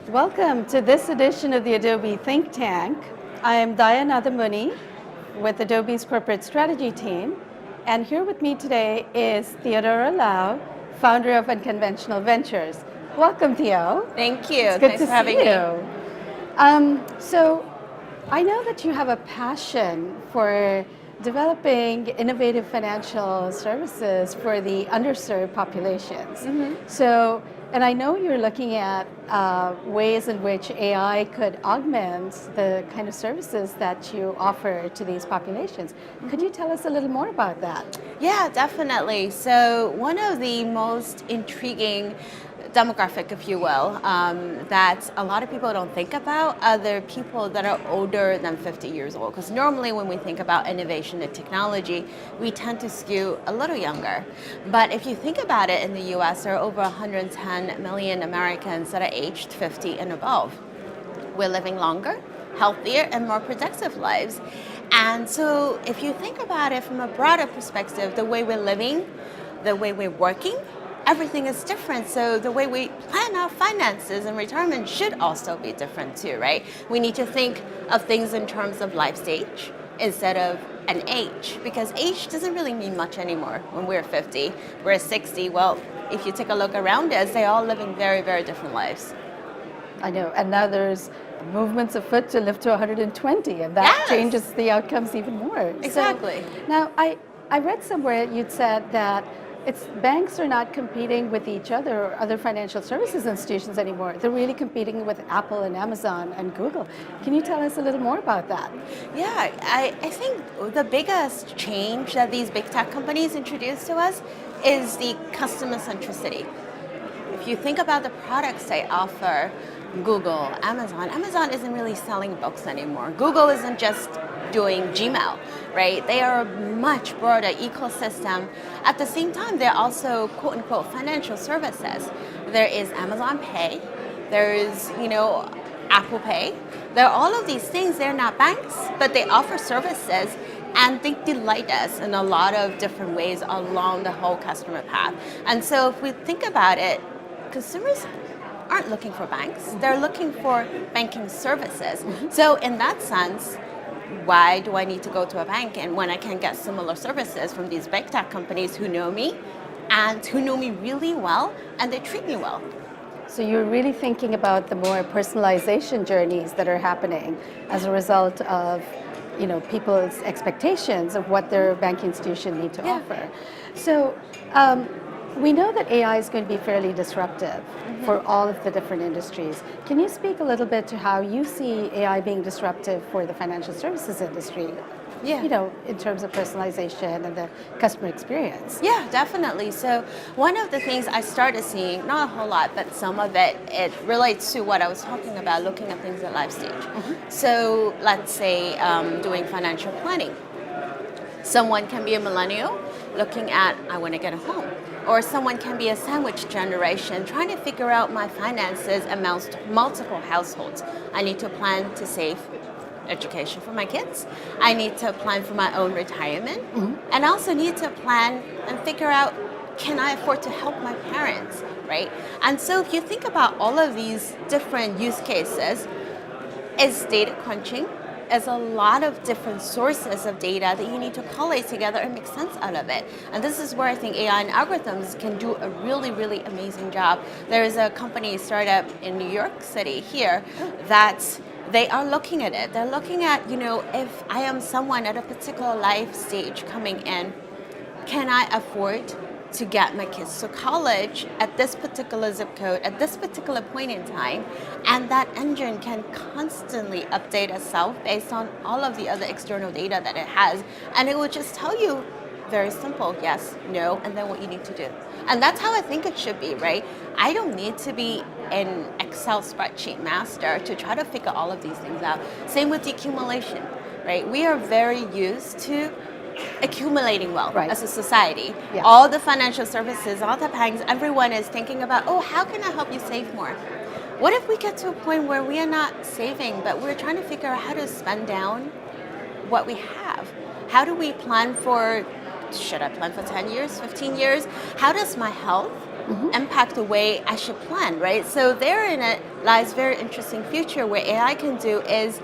Welcome to this edition of the Adobe Think Tank. I am Daya Nathamuni with Adobe's corporate strategy team, and here with me today is Theodora Lau, founder of Unconventional Ventures. Welcome, Theo. Thank you. It's good Thanks to for having see me. you. So I know that you have a passion for developing innovative financial services for the underserved populations. And I know you're looking at ways in which AI could augment the kind of services that you offer to these populations. Could you tell us a little more about that? Yeah, definitely. So one of the most intriguing demographic, if you will, that a lot of people don't think about are the people that are older than 50 years old. Because normally when we think about innovation and technology, we tend to skew a little younger. But if you think about it, in the US, there are over 110 million Americans that are aged 50 and above. We're living longer, healthier, and more productive lives. And so if you think about it from a broader perspective, the way we're living, the way we're working, everything is different. So the way we plan our finances and retirement should also be different too, right? We need to think of things in terms of life stage instead of an age, because age doesn't really mean much anymore. When we're 50, we're 60. Well, if you take a look around us, they're all living very, very different lives. I know, and now there's movements afoot to live to 120, and that Yes. changes the outcomes even more. Exactly. So, now, I read somewhere you'd said that banks are not competing with each other or other financial services institutions anymore. They're really competing with Apple and Amazon and Google. Can you tell us a little more about that? Yeah, I think the biggest change that these big tech companies introduce to us is the customer centricity. If you think about the products they offer, Google, Amazon isn't really selling books anymore. Google isn't just doing Gmail, right? They are a much broader ecosystem. At the same time, they're also quote unquote financial services. There is Amazon Pay, there is, Apple Pay. There are all of these things. They're not banks, but they offer services and they delight us in a lot of different ways along the whole customer path. And so if we think about it, consumers aren't looking for banks, they're looking for banking services. So in that sense, why do I need to go to a bank and when I can get similar services from these big tech companies who know me and who know me really well and they treat me well? So you're really thinking about the more personalization journeys that are happening as a result of people's expectations of what their banking institution need to offer. So we know that AI is going to be fairly disruptive for all of the different industries. Can you speak a little bit to how you see AI being disruptive for the financial services industry? In terms of personalization and the customer experience. Yeah, definitely. So one of the things I started seeing, not a whole lot, but some of it relates to what I was talking about, looking at things at life stage. So let's say doing financial planning. Someone can be a millennial looking at, I want to get a home. Or someone can be a sandwich generation trying to figure out my finances amongst multiple households. I need to plan to save education for my kids. I need to plan for my own retirement. And I also need to plan and figure out, can I afford to help my parents, right? And so if you think about all of these different use cases, is data crunching, is a lot of different sources of data that you need to collate together and make sense out of it. And this is where I think AI and algorithms can do a really, really amazing job. There is a company startup in New York City here that they are looking at it. They're looking at, if I am someone at a particular life stage coming in, can I afford to get my kids to college at this particular zip code, at this particular point in time? And that engine can constantly update itself based on all of the other external data that it has. And it will just tell you, very simple, yes, no, and then what you need to do. And that's how I think it should be, right? I don't need to be an Excel spreadsheet master to try to figure all of these things out. Same with decumulation, right? We are very used to accumulating wealth as a society. All the financial services, all the banks, everyone is thinking about, oh, how can I help you save more? What if we get to a point where we are not saving, but we're trying to figure out how to spend down what we have? How do we plan for, should I plan for 10 years, 15 years? How does my health impact the way I should plan, right? So they're in a lies very interesting future where AI can do is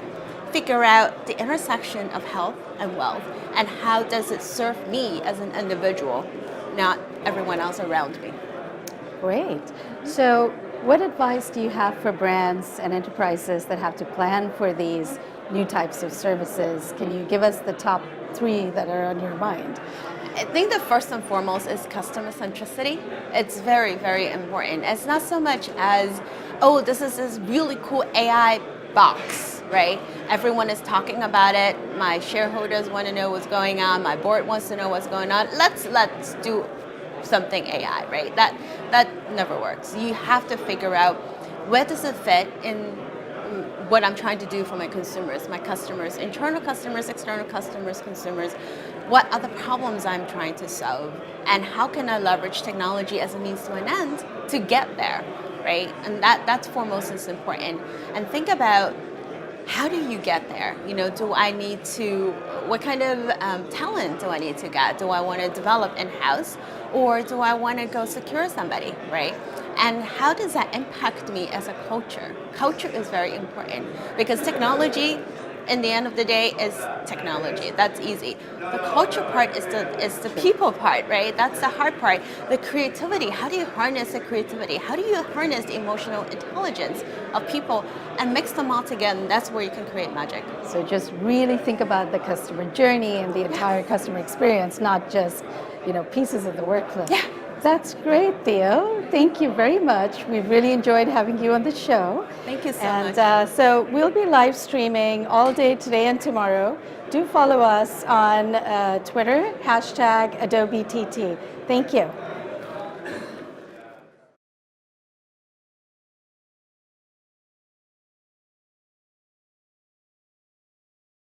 figure out the intersection of health and wealth, and how does it serve me as an individual, not everyone else around me. Great. So what advice do you have for brands and enterprises that have to plan for these new types of services? Can you give us the top 3 that are on your mind? I think the first and foremost is customer centricity. It's very, very important. It's not so much as, oh, this is this really cool AI box, right? Everyone is talking about it. My shareholders want to know what's going on. My board wants to know what's going on. Let's do something AI, right? That never works. You have to figure out where does it fit in what I'm trying to do for my consumers, my customers, internal customers, external customers, consumers. What are the problems I'm trying to solve, and how can I leverage technology as a means to an end to get there, right? And that's foremost is important. And think about, how do you get there? You know, do I need to, what kind of talent do I need to get? Do I want to develop in-house, or do I want to go secure somebody, right? And how does that impact me as a culture? Culture is very important, because technology, in the end of the day, is technology. That's easy. The culture part is the people part, right? That's the hard part. The creativity. How do you harness the creativity? How do you harness the emotional intelligence of people and mix them all together? And that's where you can create magic. So just really think about the customer journey and the entire customer experience, not just, you know, pieces of the workflow. Yeah. That's great, Theo. Thank you very much. We've really enjoyed having you on the show. Thank you so much. And so we'll be live streaming all day today and tomorrow. Do follow us on Twitter, #AdobeTT. Thank you.